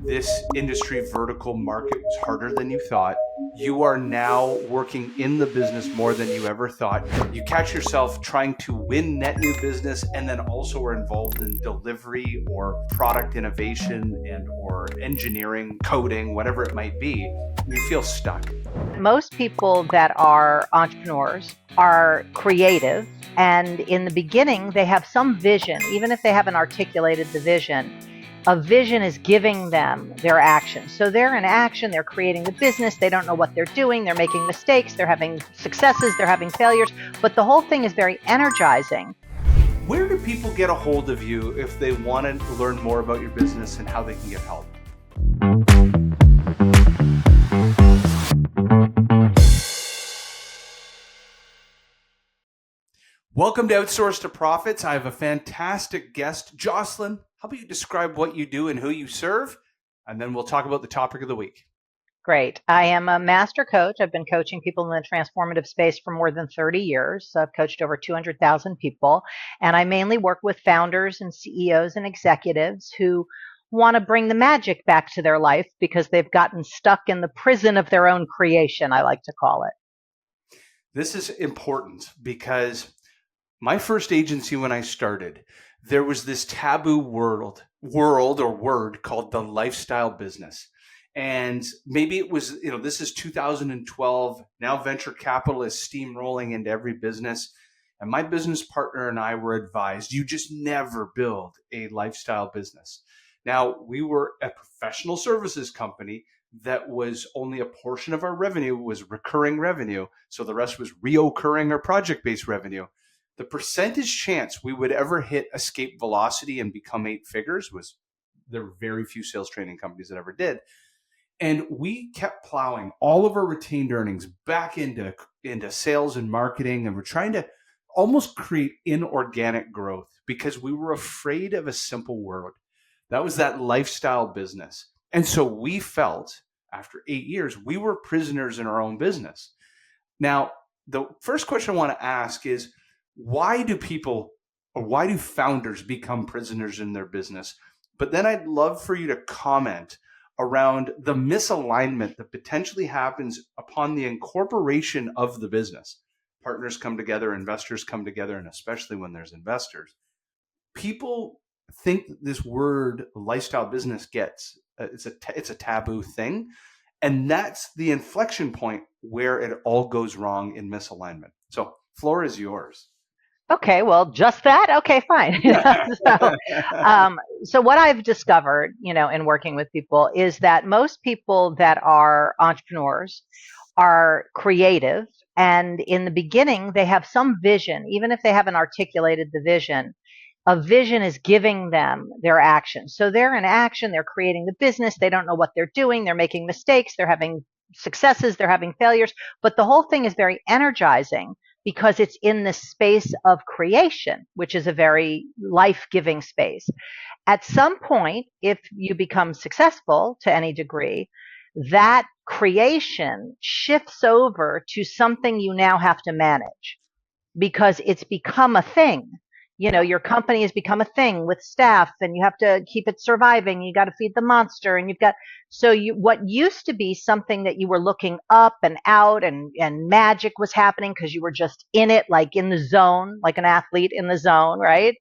this industry vertical market was harder than you thought. You are now working in the business more than you ever thought. You catch yourself trying to win net new business and then also are involved in delivery or product innovation and or engineering, coding, whatever it might be. You feel stuck. Most people that are entrepreneurs are creative, and in the beginning they have some vision. Even if they haven't articulated the vision, a vision is giving them their action. So they're in action, they're creating the business, they don't know what they're doing, they're making mistakes, they're having successes, they're having failures, but the whole thing is very energizing. Where do people get a hold of you if they want to learn more about your business and how they can get help? Welcome to Outsource to Profits. I have a fantastic guest, Josselyne. How about you describe what you do and who you serve? And then we'll talk about the topic of the week. Great. I am a master coach. I've been coaching people in the transformative space for more than 30 years. So I've coached over 200,000 people. And I mainly work with founders and CEOs and executives who want to bring the magic back to their life because they've gotten stuck in the prison of their own creation, I like to call it. This is important because my first agency when I started, there was this taboo word called the lifestyle business. And maybe it was, this is 2012. Now venture capital is steamrolling into every business. And my business partner and I were advised, you just never build a lifestyle business. Now, we were a professional services company that was only a portion of our revenue was recurring revenue. So the rest was reoccurring or project-based revenue. The percentage chance we would ever hit escape velocity and become 8 figures there were very few sales training companies that ever did. And we kept plowing all of our retained earnings back into sales and marketing. And we're trying to almost create inorganic growth because we were afraid of a simple word. That was that lifestyle business. And so we felt after 8 years, we were prisoners in our own business. Now, the first question I want to ask is, why do founders become prisoners in their business? But then I'd love for you to comment around the misalignment that potentially happens upon the incorporation of the business. Partners come together, investors come together, and especially when there's investors. People think this word lifestyle business it's a taboo thing. And that's the inflection point where it all goes wrong in misalignment. So floor is yours. Okay, well, just that? Okay, fine. So what I've discovered, in working with people is that most people that are entrepreneurs are creative. And in the beginning, they have some vision. Even if they haven't articulated the vision, a vision is giving them their action. So they're in action, they're creating the business, they don't know what they're doing, they're making mistakes, they're having successes, they're having failures, but the whole thing is very energizing because it's in the space of creation, which is a very life-giving space. At some point, if you become successful to any degree, that creation shifts over to something you now have to manage because it's become a thing. Your company has become a thing with staff and you have to keep it surviving. You got to feed the monster and what used to be something that you were looking up and out and magic was happening because you were just in it, like in the zone, like an athlete in the zone, right?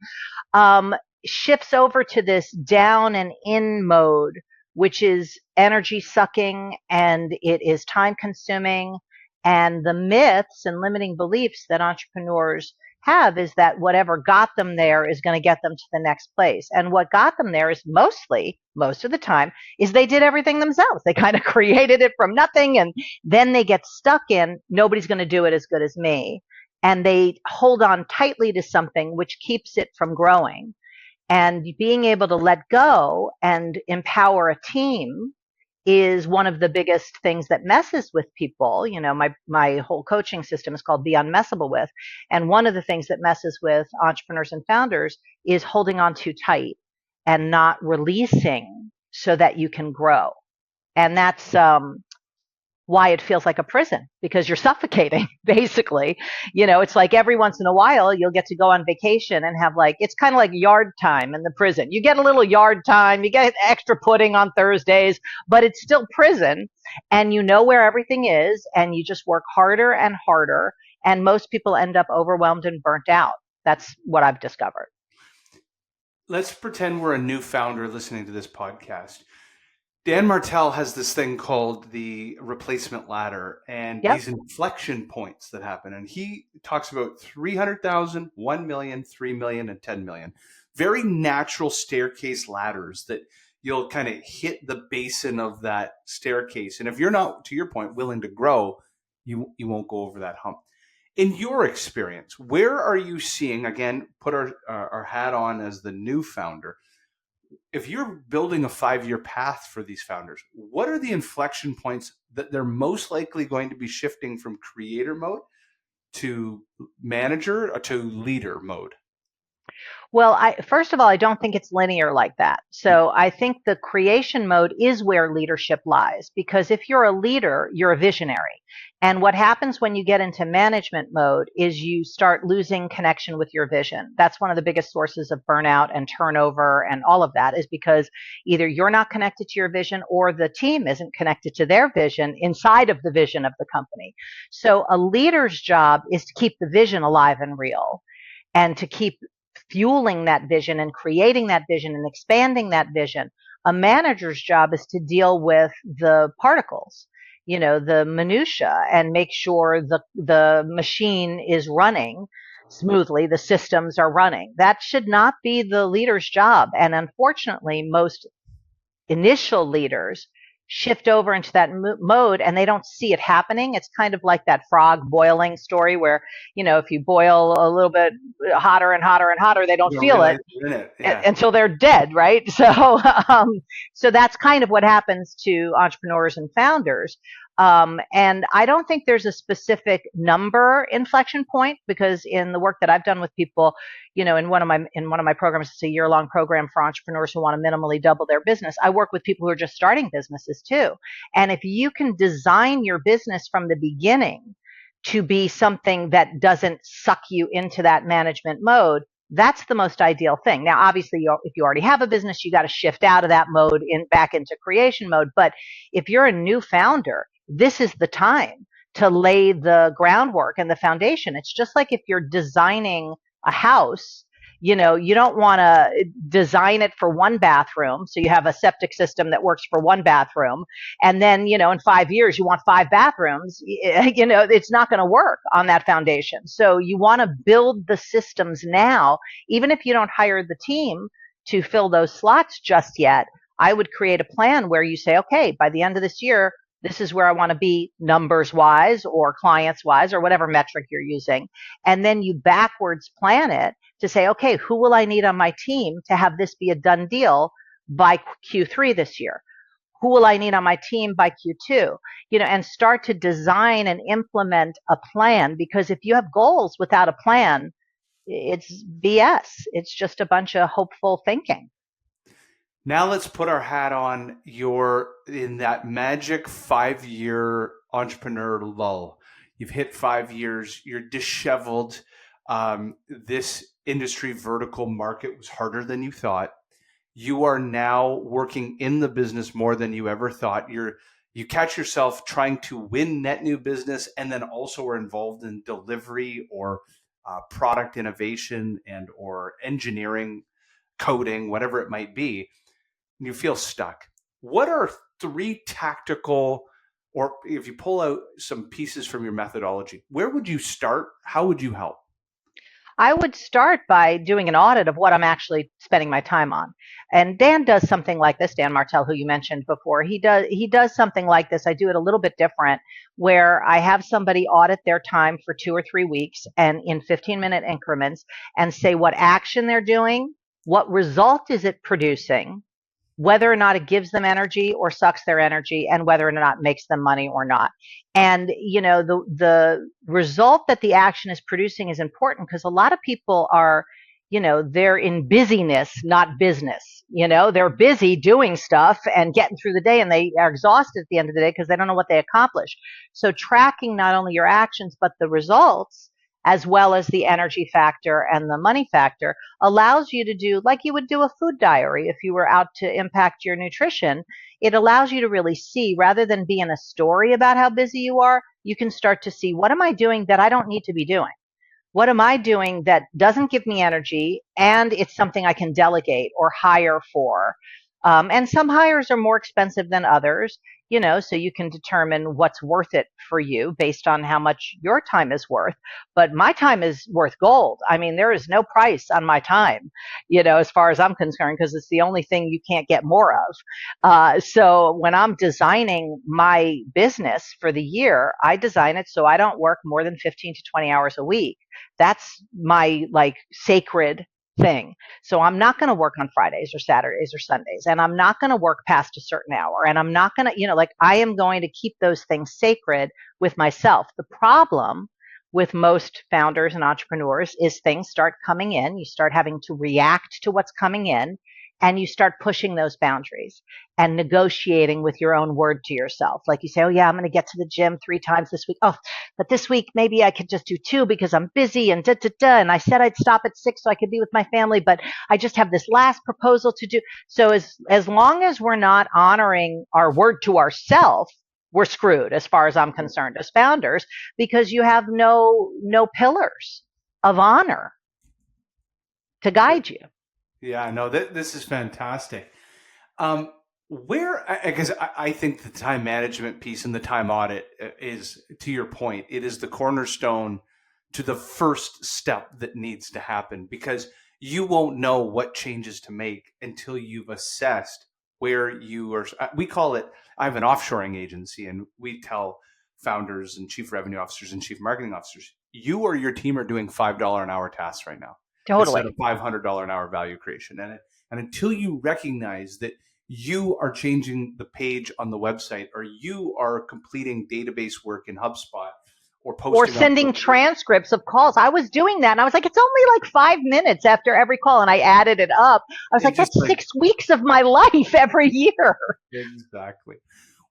Shifts over to this down and in mode, which is energy sucking and it is time consuming. And the myths and limiting beliefs that entrepreneurs have is that whatever got them there is going to get them to the next place. And what got them there is most of the time, is they did everything themselves. They kind of created it from nothing. And then they get stuck in, nobody's going to do it as good as me. And they hold on tightly to something which keeps it from growing. And being able to let go and empower a team is one of the biggest things that messes with people. My whole coaching system is called Be Unmessable with. And one of the things that messes with entrepreneurs and founders is holding on too tight and not releasing so that you can grow. And that's why it feels like a prison, because you're suffocating basically. It's like every once in a while you'll get to go on vacation and have, like, it's kind of like yard time in the prison. You get a little yard time, you get extra pudding on Thursdays, but it's still prison, and you know where everything is, and you just work harder and harder, and most people end up overwhelmed and burnt out. That's what I've discovered. Let's pretend we're a new founder listening to this podcast. Dan Martell has this thing called the replacement ladder and Yep. these inflection points that happen. And he talks about 300,000, 1 million, 3 million, and 10 million. Very natural staircase ladders that you'll kind of hit the basin of that staircase. And if you're not, to your point, willing to grow, you won't go over that hump. In your experience, where are you seeing, again, put our hat on as the new founder, if you're building a 5-year path for these founders, what are the inflection points that they're most likely going to be shifting from creator mode to manager or to leader mode? Well, first of all, I don't think it's linear like that. So I think the creation mode is where leadership lies, because if you're a leader, you're a visionary. And what happens when you get into management mode is you start losing connection with your vision. That's one of the biggest sources of burnout and turnover and all of that, is because either you're not connected to your vision or the team isn't connected to their vision inside of the vision of the company. So a leader's job is to keep the vision alive and real, and to keep fueling that vision and creating that vision and expanding that vision. A manager's job is to deal with the particles, the minutia, and make sure the machine is running smoothly, the systems are running. That should not be the leader's job. And unfortunately, most initial leaders shift over into that mode and they don't see it happening. It's kind of like that frog boiling story where, if you boil a little bit hotter and hotter and hotter, they don't feel it, Yeah. until they're dead, right? So that's kind of what happens to entrepreneurs and founders. And I don't think there's a specific number inflection point, because in the work that I've done with people, in one of my programs, it's a year-long program for entrepreneurs who want to minimally double their business. I work with people who are just starting businesses too. And if you can design your business from the beginning to be something that doesn't suck you into that management mode, that's the most ideal thing. Now, obviously, if you already have a business, you got to shift out of that mode back into creation mode. But if you're a new founder, this is the time to lay the groundwork and the foundation. It's just like if you're designing a house, you don't want to design it for one bathroom. So you have a septic system that works for one bathroom. And then, in 5 years, you want 5 bathrooms. It's not going to work on that foundation. So you want to build the systems now, even if you don't hire the team to fill those slots just yet. I would create a plan where you say, okay, by the end of this year, this is where I want to be numbers wise or clients wise or whatever metric you're using. And then you backwards plan it to say, okay, who will I need on my team to have this be a done deal by Q3 this year? Who will I need on my team by Q2? And start to design and implement a plan, because if you have goals without a plan, it's BS. It's just a bunch of hopeful thinking. Now let's put our hat on. You're in that magic 5-year entrepreneur lull. You've hit 5 years. You're disheveled. This industry vertical market was harder than you thought. You are now working in the business more than you ever thought. You catch yourself trying to win net new business, and then also are involved in delivery or product innovation and or engineering, coding, whatever it might be. You feel stuck. What are 3 tactical, or if you pull out some pieces from your methodology, where would you start? How would you help? I would start by doing an audit of what I'm actually spending my time on. And Dan does something like this, Dan Martell, who you mentioned before. He does something like this. I do it a little bit different, where I have somebody audit their time for 2 or 3 weeks and in 15-minute increments, and say what action they're doing, what result is it producing, whether or not it gives them energy or sucks their energy, and whether or not it makes them money or not. And, the result that the action is producing is important, because a lot of people are, they're in busyness, not business. They're busy doing stuff and getting through the day, and they are exhausted at the end of the day because they don't know what they accomplished. So tracking not only your actions, but the results, as well as the energy factor and the money factor, allows you to do like you would do a food diary if you were out to impact your nutrition. It allows you to really see, rather than be in a story about how busy you are, you can start to see, what am I doing that I don't need to be doing? What am I doing that doesn't give me energy and it's something I can delegate or hire for? And some hires are more expensive than others, so you can determine what's worth it for you based on how much your time is worth. But my time is worth gold. I mean, there is no price on my time, as far as I'm concerned, because it's the only thing you can't get more of. So when I'm designing my business for the year, I design it so I don't work more than 15 to 20 hours a week. That's my sacred thing. So I'm not going to work on Fridays or Saturdays or Sundays, and I'm not going to work past a certain hour, and I'm not going to, I am going to keep those things sacred with myself. The problem with most founders and entrepreneurs is things start coming in, you start having to react to what's coming in, and you start pushing those boundaries and negotiating with your own word to yourself. Like you say, oh yeah, I'm going to get to the gym 3 times this week. Oh, but this week maybe I could just do 2 because I'm busy and and I said I'd stop at 6 so I could be with my family, but I just have this last proposal to do. So as long as we're not honoring our word to ourselves, we're screwed as far as I'm concerned as founders, because you have no pillars of honor to guide you. Yeah, no, this is fantastic. I guess I think the time management piece and the time audit is, to your point, it is the cornerstone to the first step that needs to happen, because you won't know what changes to make until you've assessed where you are. We call it, I have an offshoring agency, and we tell founders and chief revenue officers and chief marketing officers, you or your team are doing $5 an hour tasks right now. Totally. Instead of $500 an hour value creation. And until you recognize that you are changing the page on the website, or you are completing database work in HubSpot, or sending transcripts of calls. I was doing that, and I was like, it's only 5 minutes after every call, and I added it up. I was like, that's 6 weeks of my life every year. Exactly.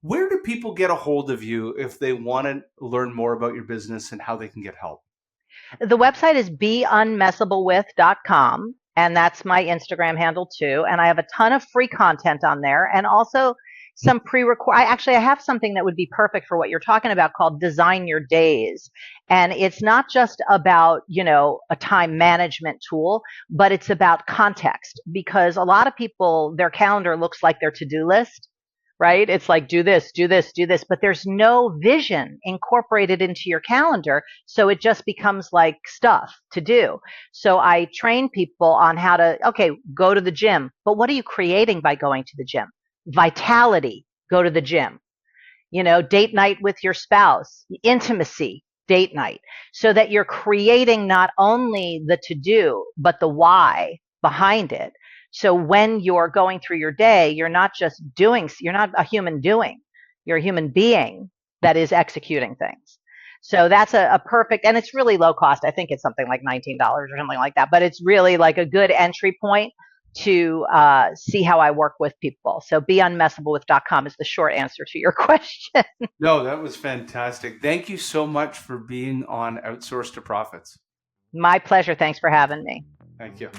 Where do people get a hold of you if they want to learn more about your business and how they can get help? The website is beunmessablewith.com, and that's my Instagram handle too. And I have a ton of free content on there, and also some pre-record. I have something that would be perfect for what you're talking about called Design Your Days. And it's not just about, a time management tool, but it's about context, because a lot of people, their calendar looks like their to-do list. Right? It's like, do this, do this, do this, but there's no vision incorporated into your calendar. So it just becomes like stuff to do. So I train people on how to, okay, go to the gym, but what are you creating by going to the gym? Vitality, go to the gym. Date night with your spouse, intimacy, date night, so that you're creating not only the to do, but the why behind it. So when you're going through your day, you're not just doing, you're not a human doing, you're a human being that is executing things. So that's a perfect, and it's really low cost. I think it's something like $19 or something like that, but it's really like a good entry point to see how I work with people. So beunmessablewith.com is the short answer to your question. No, that was fantastic. Thank you so much for being on Outsource to Profits. My pleasure. Thanks for having me. Thank you.